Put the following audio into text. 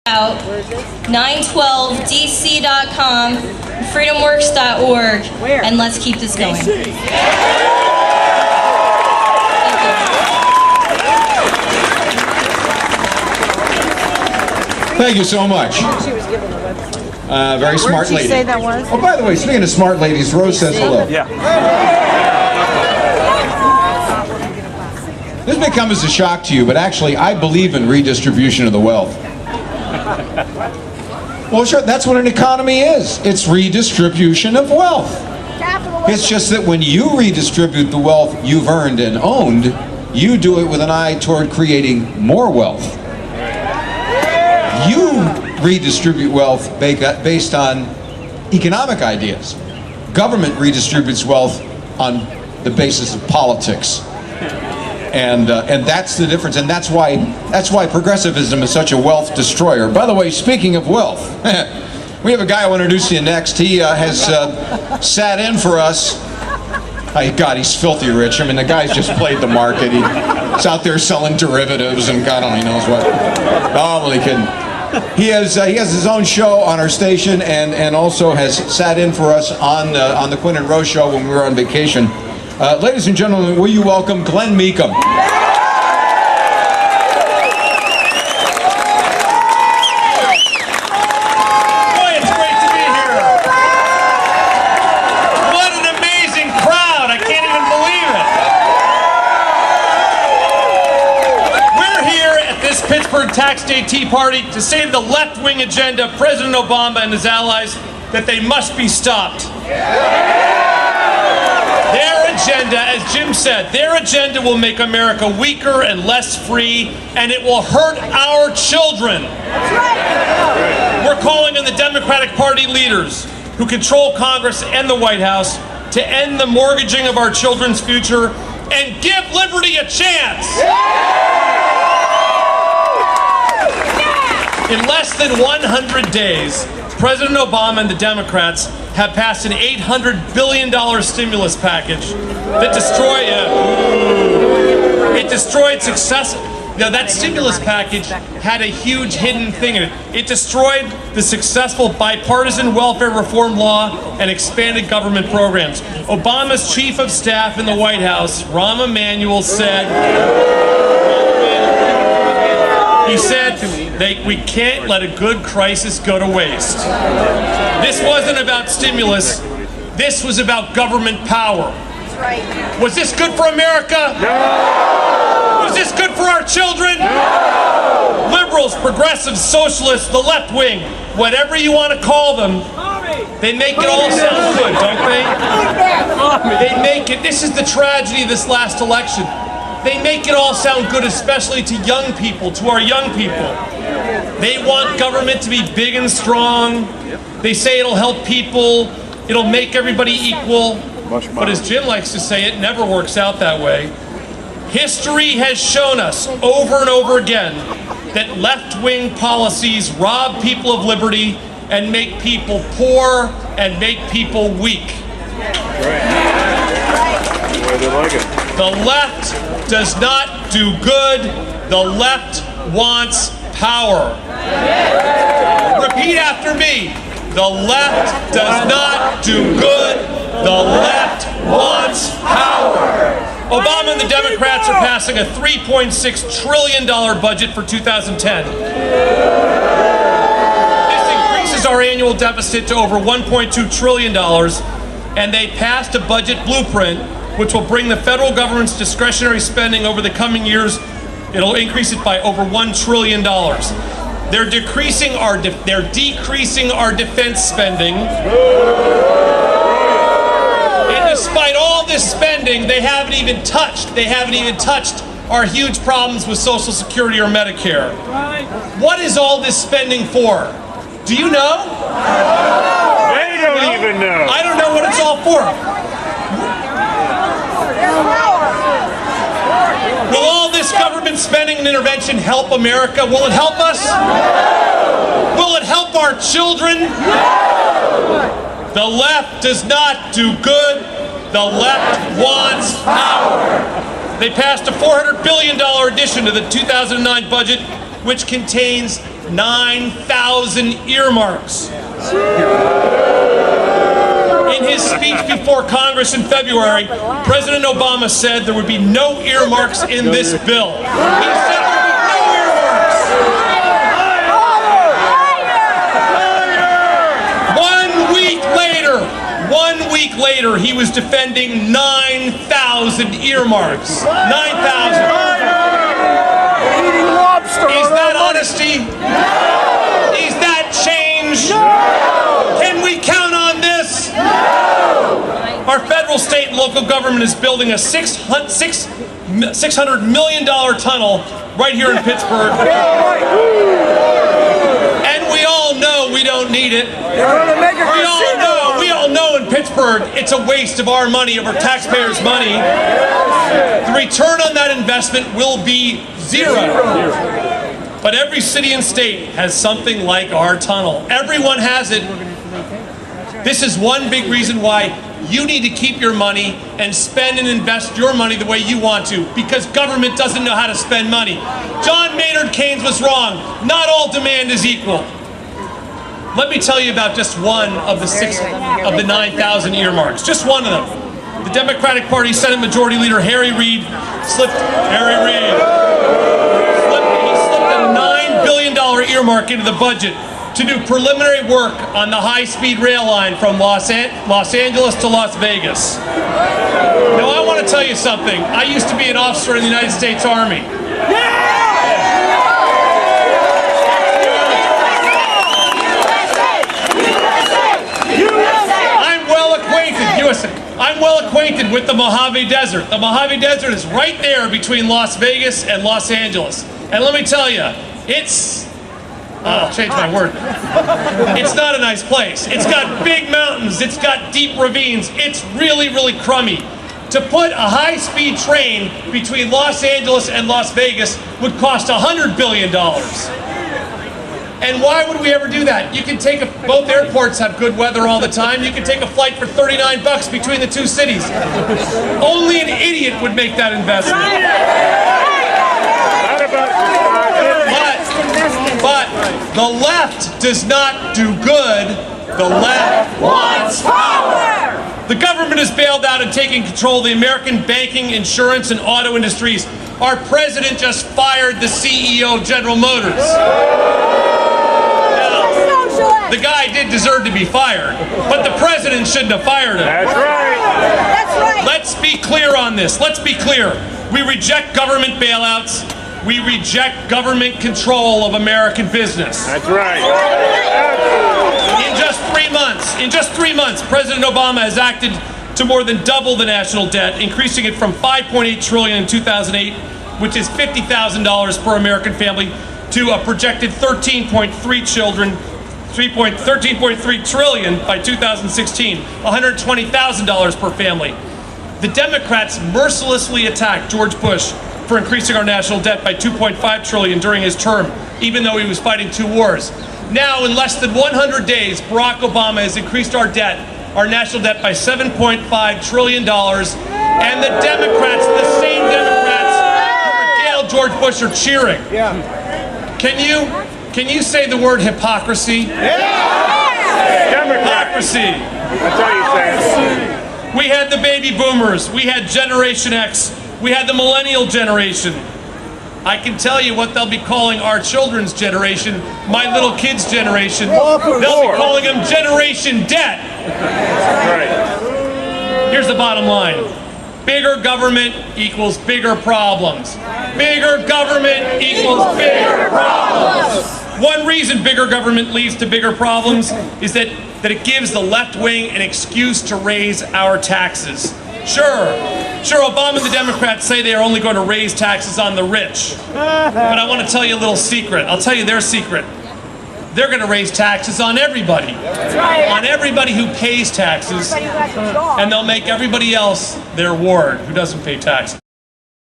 out 912dc.com, freedomworks.org, and let's keep this going. Thank you so much. Very smart lady. Say that was? Oh, by the way, speaking of smart ladies, Rose says hello. Yeah. This may come as a shock to you, but actually, I believe in redistribution of the wealth. Well, sure, that's what an economy is. It's redistribution of wealth. It's just that when you redistribute the wealth you've earned and owned, you do it with an eye toward creating more wealth. You redistribute wealth based on economic ideas. Government redistributes wealth on the basis of politics. And that's the difference, and that's why progressivism is such a wealth destroyer. By the way, speaking of wealth, we have a guy I want to introduce you next. He has sat in for us. Oh, God, he's filthy rich. I mean, the guy's just played the market. He's out there selling derivatives and God only knows what. No, I'm only kidding. He has his own show on our station, and also has sat in for us on the Quinn and Rose show when we were on vacation. Ladies and gentlemen, will you welcome Glen Meaken? Boy, it's great to be here. What an amazing crowd. I can't even believe it. We're here at this Pittsburgh Tax Day Tea Party to say to the left-wing agenda of President Obama and his allies that they must be stopped. Their agenda, as Jim said, their agenda will make America weaker and less free, and it will hurt our children. We're calling on the Democratic Party leaders who control Congress and the White House to end the mortgaging of our children's future and give liberty a chance. In less than 100 days, President Obama and the Democrats have passed an $800 billion stimulus package that destroyed success. Now, that stimulus package had a huge hidden thing in it. It destroyed the successful bipartisan welfare reform law and expanded government programs. Obama's chief of staff in the White House, Rahm Emanuel, said, we can't let a good crisis go to waste. This wasn't about stimulus. This was about government power. Was this good for America? No! Was this good for our children? No! Liberals, progressives, socialists, the left wing, whatever you want to call them, they make it all sound good, don't they? They make it, this is the tragedy of this last election. They make it all sound good, especially to young people, to our young people. They want government to be big and strong. They say it'll help people, it'll make everybody equal. But as Jim likes to say, it never works out that way. History has shown us over and over again that left-wing policies rob people of liberty and make people poor and make people weak. The left does not do good. The left wants power. Repeat after me. The left does not do good. The left wants power. Obama and the Democrats are passing a $3.6 trillion budget for 2010. This increases our annual deficit to over $1.2 trillion, and they passed a budget blueprint which will bring the federal government's discretionary spending over the coming years. It'll increase it by over $1 trillion. They're decreasing our defense spending. And despite all this spending, they haven't even touched our huge problems with Social Security or Medicare. What is all this spending for? Do you know? They don't even know. I don't know what it's all for. Will all this government spending and intervention help America? Will it help us? No! Will it help our children? No! The left does not do good. The left wants power. They passed a $400 billion addition to the 2009 budget, which contains 9,000 earmarks. In his speech before Congress in February, President Obama said there would be no earmarks in this bill. He said there would be no earmarks. 1 week later, he was defending 9,000 earmarks. 9,000. Is that honesty? Is that change? Can we count on this? Our federal, state, and local government is building a $600 million tunnel right here in Pittsburgh. And we all know we don't need it. We all know in Pittsburgh it's a waste of our money, of our taxpayers' money. The return on that investment will be zero. But every city and state has something like our tunnel. Everyone has it. This is one big reason why you need to keep your money and spend and invest your money the way you want to, because government doesn't know how to spend money. John Maynard Keynes was wrong. Not all demand is equal. Let me tell you about just one of the 9,000 earmarks. Just one of them. The Democratic Party Senate Majority Leader Harry Reid slipped a $9 billion earmark into the budget to do preliminary work on the high-speed rail line from Los Angeles to Las Vegas. Now, I want to tell you something. I used to be an officer in the United States Army. I'm well acquainted with the Mojave Desert. The Mojave Desert is right there between Las Vegas and Los Angeles. And let me tell you, I'll change my word. It's not a nice place. It's got big mountains. It's got deep ravines. It's really, really crummy. To put a high-speed train between Los Angeles and Las Vegas would cost $100 billion. And why would we ever do that? You can take both airports have good weather all the time. You can take a flight for $39 between the two cities. Only an idiot would make that investment. But the left does not do good. The left wants power. The government has bailed out and taken control of the American banking, insurance, and auto industries. Our president just fired the CEO of General Motors. The guy did deserve to be fired, but the president shouldn't have fired him. That's right. That's right. Let's be clear on this. Let's be clear. We reject government bailouts. We reject government control of American business. That's right. In just 3 months, President Obama has acted to more than double the national debt, increasing it from $5.8 trillion in 2008, which is $50,000 per American family, to a projected $13.3 trillion by 2016, $120,000 per family. The Democrats mercilessly attacked George Bush for increasing our national debt by $2.5 trillion during his term, even though he was fighting 2 wars. Now, in less than 100 days, Barack Obama has increased our national debt by $7.5 trillion, and the Democrats, the same Democrats who regaled George Bush, are cheering. Can you say the word hypocrisy? Hypocrisy. That's how you say it. We had the baby boomers. We had Generation X. We had the millennial generation. I can tell you what they'll be calling our children's generation, my little kids' generation. They'll be calling them Generation Debt. Right. Here's the bottom line. Bigger government equals bigger problems. Bigger government equals bigger problems. One reason bigger government leads to bigger problems is that it gives the left wing an excuse to raise our taxes. Sure, Obama and the Democrats say they are only going to raise taxes on the rich. But I want to tell you a little secret. I'll tell you their secret. They're going to raise taxes on everybody. On everybody who pays taxes. And they'll make everybody else their ward who doesn't pay taxes.